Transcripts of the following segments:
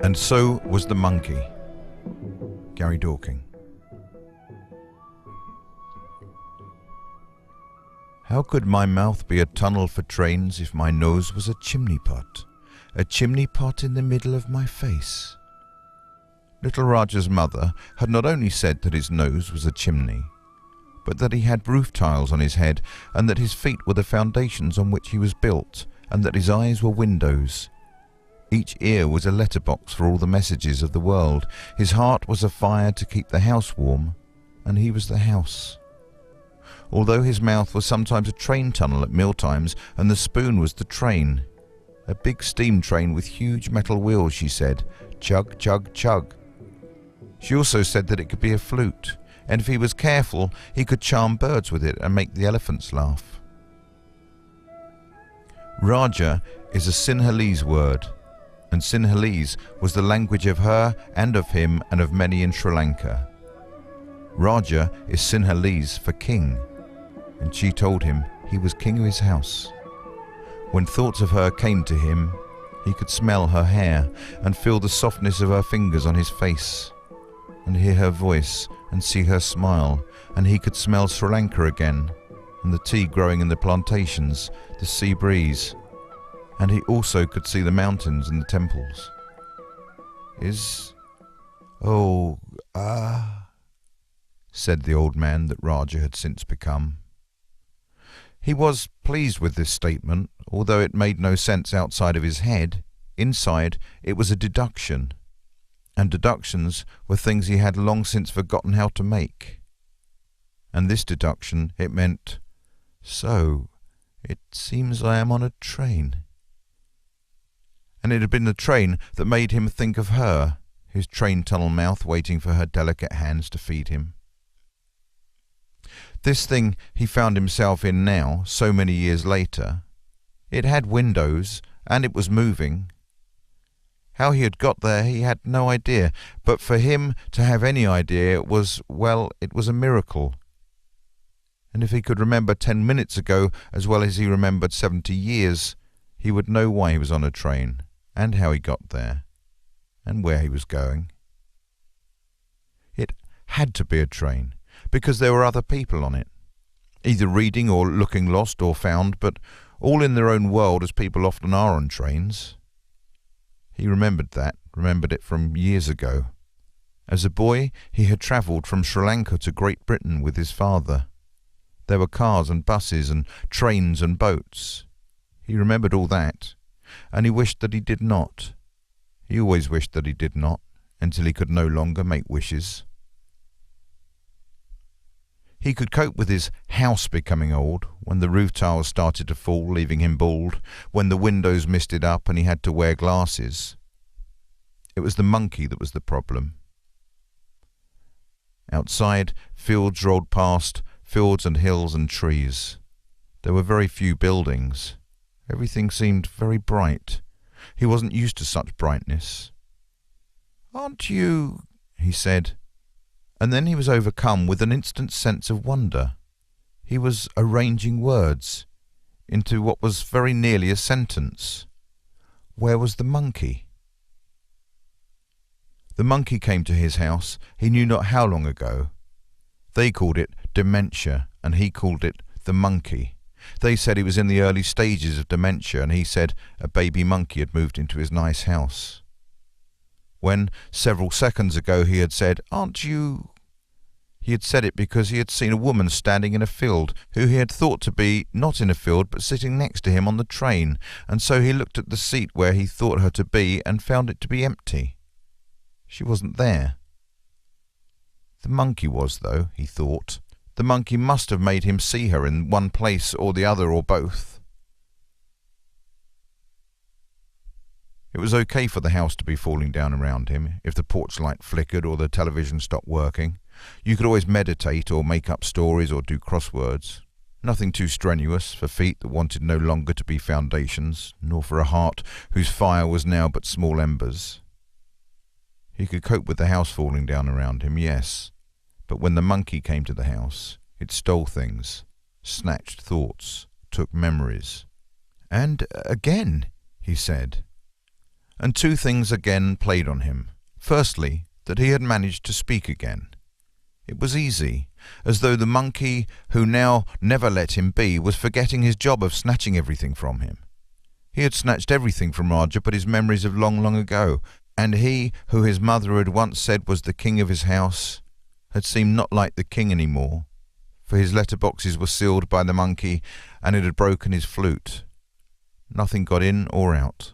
And so was the monkey. Gary Dorking. How could my mouth be a tunnel for trains if my nose was a chimney pot? A chimney pot in the middle of my face. Little Raja's mother had not only said that his nose was a chimney, but that he had roof tiles on his head, and that his feet were the foundations on which he was built, and that his eyes were windows. Each ear was a letterbox for all the messages of the world. His heart was a fire to keep the house warm, and he was the house. Although his mouth was sometimes a train tunnel at mealtimes, and the spoon was the train. A big steam train with huge metal wheels, she said. Chug, chug, chug. She also said that it could be a flute, and if he was careful, he could charm birds with it and make the elephants laugh. Raja is a Sinhalese word, and Sinhalese was the language of her and of him and of many in Sri Lanka. Raja is Sinhalese for king, and she told him he was king of his house. When thoughts of her came to him, he could smell her hair and feel the softness of her fingers on his face, and hear her voice and see her smile, and he could smell Sri Lanka again, and the tea growing in the plantations, the sea breeze, and he also could see the mountains and the temples. Said the old man that Raja had since become. He was pleased with this statement, although it made no sense outside of his head. Inside, it was a deduction, and deductions were things he had long since forgotten how to make. And this deduction, it meant, so, it seems I am on a train. And it had been the train that made him think of her, his train tunnel mouth waiting for her delicate hands to feed him. This thing he found himself in now, so many years later, it had windows, and it was moving. How he had got there he had no idea, but for him to have any idea it was a miracle. And if he could remember 10 minutes ago as well as he remembered 70 years, he would know why he was on a train, and how he got there, and where he was going. It had to be a train, because there were other people on it, either reading or looking lost or found, but all in their own world as people often are on trains. He remembered it from years ago. As a boy, he had travelled from Sri Lanka to Great Britain with his father. There were cars and buses and trains and boats. He remembered all that, and he wished that he did not. He always wished that he did not, until he could no longer make wishes. He could cope with his house becoming old, when the roof tiles started to fall, leaving him bald, when the windows misted up and he had to wear glasses. It was the monkey that was the problem. Outside, fields rolled past, fields and hills and trees. There were very few buildings. Everything seemed very bright. He wasn't used to such brightness. "Aren't you?" he said. And then he was overcome with an instant sense of wonder. He was arranging words into what was very nearly a sentence. Where was the monkey? The monkey came to his house, he knew not how long ago. They called it dementia, and he called it the monkey. They said he was in the early stages of dementia, and he said a baby monkey had moved into his nice house. When, several seconds ago, he had said, "Aren't you?" He had said it because he had seen a woman standing in a field, who he had thought to be not in a field but sitting next to him on the train, and so he looked at the seat where he thought her to be and found it to be empty. She wasn't there. The monkey was, though, he thought. The monkey must have made him see her in one place or the other or both. It was okay for the house to be falling down around him if the porch light flickered or the television stopped working. You could always meditate or make up stories or do crosswords. Nothing too strenuous for feet that wanted no longer to be foundations, nor for a heart whose fire was now but small embers. He could cope with the house falling down around him, yes, but when the monkey came to the house, it stole things, snatched thoughts, took memories. "And again," he said. And two things again played on him. Firstly, that he had managed to speak again. It was easy, as though the monkey who now never let him be was forgetting his job of snatching everything from him. He had snatched everything from Roger but his memories of long, long ago, and he who his mother had once said was the king of his house had seemed not like the king any more, for his letterboxes were sealed by the monkey and it had broken his flute. Nothing got in or out.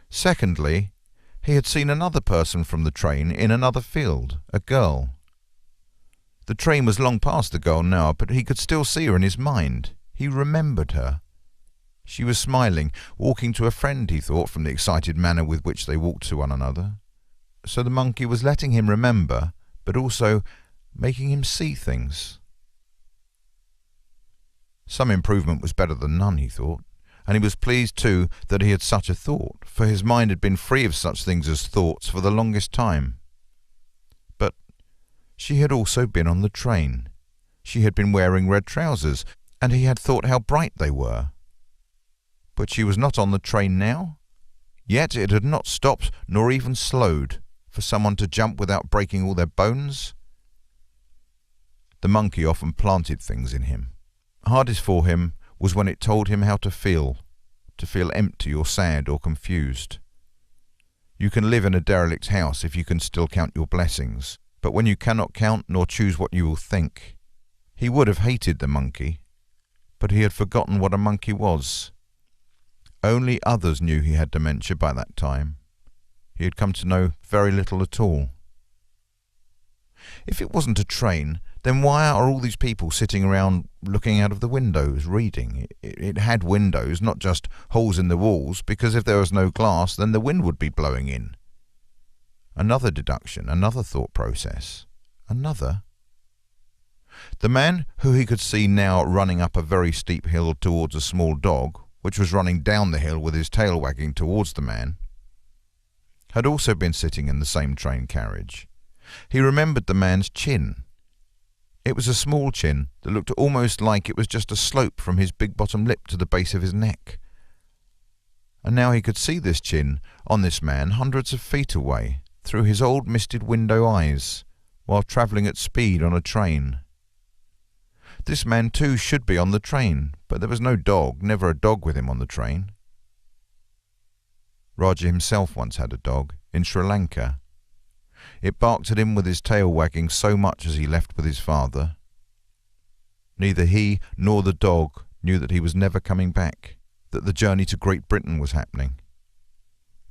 Secondly, he had seen another person from the train in another field, a girl. The train was long past the girl now, but he could still see her in his mind. He remembered her. She was smiling, walking to a friend, he thought, from the excited manner with which they walked to one another. So the monkey was letting him remember, but also making him see things. Some improvement was better than none, he thought, and he was pleased too that he had such a thought, for his mind had been free of such things as thoughts for the longest time. But she had also been on the train. She had been wearing red trousers, and he had thought how bright they were. But she was not on the train now. Yet it had not stopped nor even slowed for someone to jump without breaking all their bones. The monkey often planted things in him. Hardest for him was when it told him how to feel empty or sad or confused. You can live in a derelict house if you can still count your blessings, but when you cannot count nor choose what you will think. He would have hated the monkey, but he had forgotten what a monkey was. Only others knew he had dementia by that time. He had come to know very little at all. If it wasn't a train, then why are all these people sitting around looking out of the windows, reading? It had windows, not just holes in the walls, because if there was no glass, then the wind would be blowing in. Another deduction, another thought process, another. The man who he could see now running up a very steep hill towards a small dog, which was running down the hill with his tail wagging towards the man, had also been sitting in the same train carriage. He remembered the man's chin. It was a small chin that looked almost like it was just a slope from his big bottom lip to the base of his neck. And now he could see this chin on this man hundreds of feet away, through his old misted window eyes, while travelling at speed on a train. This man too should be on the train, but there was no dog, never a dog with him on the train. Roger himself once had a dog, in Sri Lanka. It barked at him with his tail wagging so much as he left with his father. Neither he nor the dog knew that he was never coming back, that the journey to Great Britain was happening.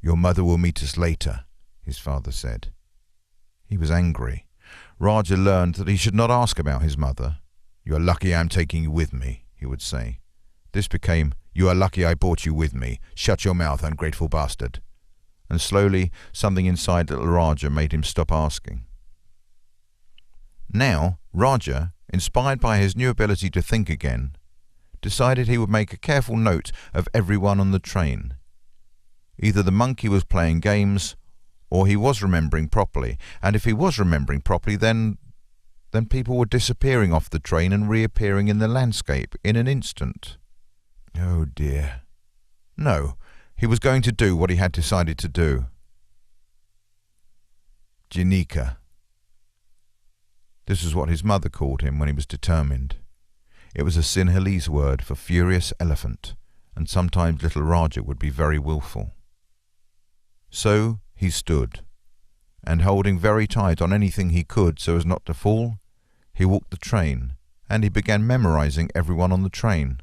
"Your mother will meet us later," his father said. He was angry. Roger learned that he should not ask about his mother. "You are lucky I am taking you with me," he would say. This became, "You are lucky I brought you with me. Shut your mouth, ungrateful bastard." And slowly something inside little Roger made him stop asking. Now Roger, inspired by his new ability to think again, decided he would make a careful note of everyone on the train. Either the monkey was playing games, or he was remembering properly, and if he was remembering properly, then people were disappearing off the train and reappearing in the landscape in an instant. Oh dear. No, he was going to do what he had decided to do. Janika. This was what his mother called him when he was determined. It was a Sinhalese word for furious elephant, and sometimes little Roger would be very willful. So he stood, and holding very tight on anything he could so as not to fall, he walked the train, and he began memorizing everyone on the train.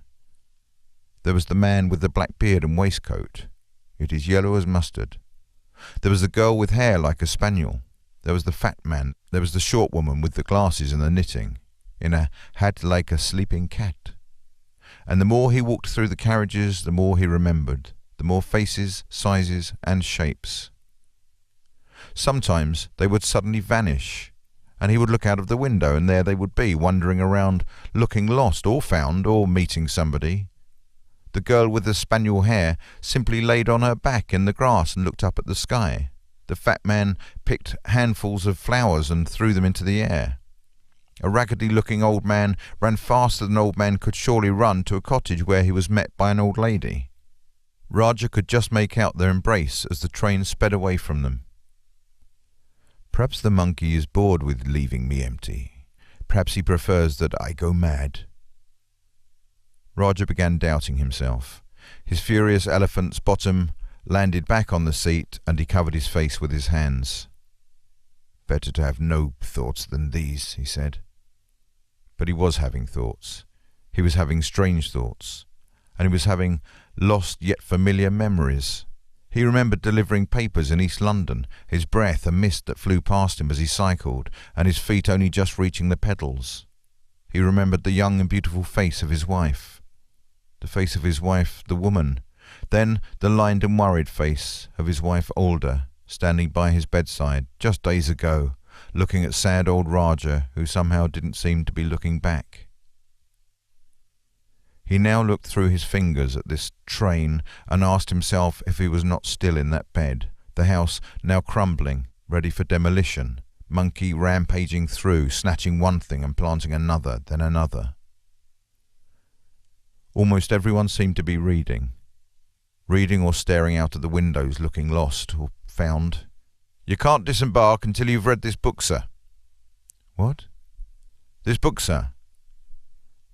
There was the man with the black beard and waistcoat. It is yellow as mustard. There was the girl with hair like a spaniel. There was the fat man. There was the short woman with the glasses and the knitting, in a hat like a sleeping cat. And the more he walked through the carriages, the more he remembered, the more faces, sizes, and shapes. Sometimes they would suddenly vanish, and he would look out of the window, and there they would be, wandering around, looking lost, or found, or meeting somebody. The girl with the spaniel hair simply laid on her back in the grass and looked up at the sky. The fat man picked handfuls of flowers and threw them into the air. A raggedy-looking old man ran faster than old man could surely run to a cottage where he was met by an old lady. Roger could just make out their embrace as the train sped away from them. Perhaps the monkey is bored with leaving me empty. Perhaps he prefers that I go mad. Roger began doubting himself. His furious elephant's bottom landed back on the seat, and he covered his face with his hands. Better to have no thoughts than these, he said. But he was having thoughts. He was having strange thoughts. And he was having lost yet familiar memories. He remembered delivering papers in East London, his breath a mist that flew past him as he cycled, and his feet only just reaching the pedals. He remembered the young and beautiful face of his wife. The face of his wife, the woman. Then the lined and worried face of his wife, older, standing by his bedside just days ago, looking at sad old Roger, who somehow didn't seem to be looking back. He now looked through his fingers at this train and asked himself if he was not still in that bed, the house now crumbling, ready for demolition, monkey rampaging through, snatching one thing and planting another, then another. Almost everyone seemed to be reading or staring out of the windows, looking lost or found. "You can't disembark until you've read this book, sir." "What?" "This book, sir."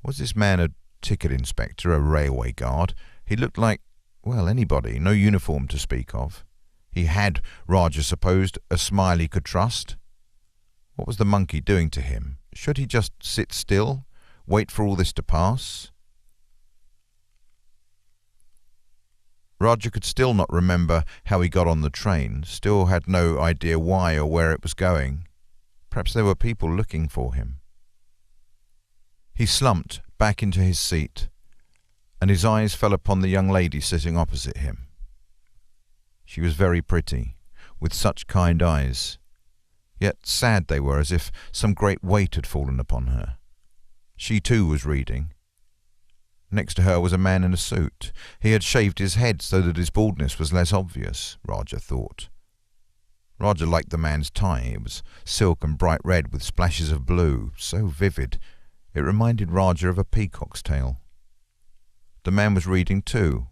Was this man a ticket inspector, a railway guard? He looked like, well, anybody, no uniform to speak of. He had, Roger supposed, a smile he could trust. What was the monkey doing to him? Should he just sit still, wait for all this to pass? Roger could still not remember how he got on the train, still had no idea why or where it was going. Perhaps there were people looking for him. He slumped back into his seat, and his eyes fell upon the young lady sitting opposite him. She was very pretty, with such kind eyes, yet sad they were, as if some great weight had fallen upon her. She too was reading. Next to her was a man in a suit. He had shaved his head so that his baldness was less obvious, Roger thought. Roger liked the man's tie. It was silk and bright red with splashes of blue, so vivid it reminded Roger of a peacock's tail. The man was reading too.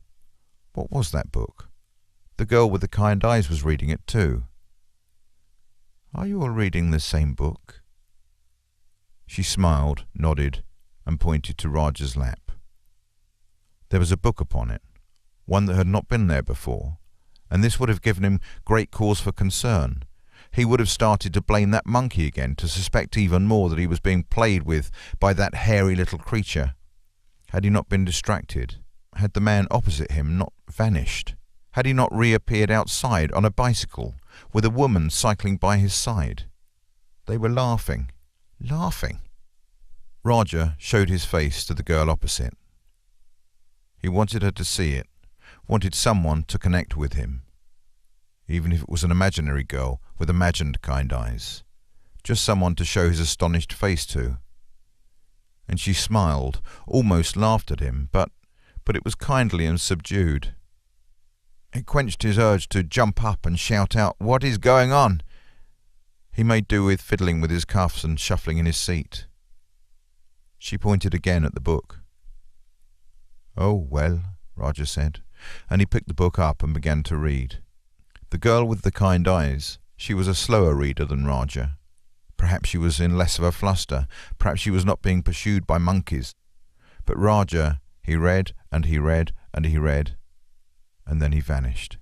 What was that book? The girl with the kind eyes was reading it too. "Are you all reading the same book?" She smiled, nodded, and pointed to Roger's lap. There was a book upon it, one that had not been there before, and this would have given him great cause for concern. He would have started to blame that monkey again, to suspect even more that he was being played with by that hairy little creature. Had he not been distracted? Had the man opposite him not vanished? Had he not reappeared outside on a bicycle, with a woman cycling by his side? They were laughing. Laughing. Roger showed his face to the girl opposite. He wanted her to see it, wanted someone to connect with him, even if it was an imaginary girl with imagined kind eyes, just someone to show his astonished face to. And she smiled, almost laughed at him, but it was kindly and subdued. It quenched his urge to jump up and shout out, "What is going on?" He made do with fiddling with his cuffs and shuffling in his seat. She pointed again at the book. "Oh, well," Roger said, and he picked the book up and began to read. The girl with the kind eyes, she was a slower reader than Roger. Perhaps she was in less of a fluster, perhaps she was not being pursued by monkeys. But Roger, he read and he read and he read, and then he vanished.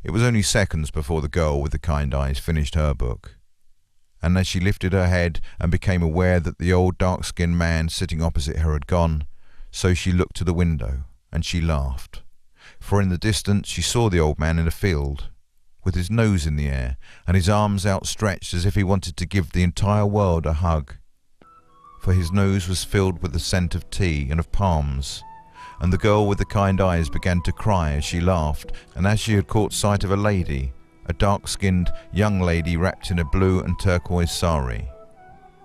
It was only seconds before the girl with the kind eyes finished her book, and as she lifted her head and became aware that the old dark-skinned man sitting opposite her had gone, so she looked to the window, and she laughed. For in the distance she saw the old man in a field, with his nose in the air, and his arms outstretched as if he wanted to give the entire world a hug. For his nose was filled with the scent of tea and of palms, and the girl with the kind eyes began to cry as she laughed, and as she had caught sight of a lady, a dark-skinned young lady wrapped in a blue and turquoise sari.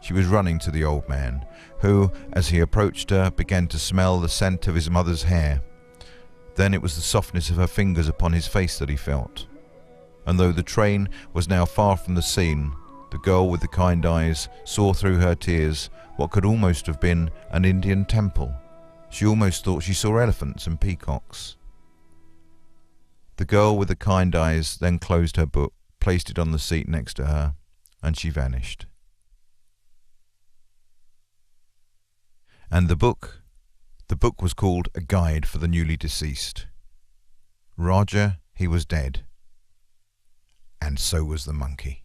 She was running to the old man, who, as he approached her, began to smell the scent of his mother's hair. Then it was the softness of her fingers upon his face that he felt. And though the train was now far from the scene, the girl with the kind eyes saw through her tears what could almost have been an Indian temple, She almost thought she saw elephants and peacocks. The girl with the kind eyes then closed her book, placed it on the seat next to her, and she vanished. And the book was called A Guide for the Newly Deceased. Roger, he was dead. And so was the monkey.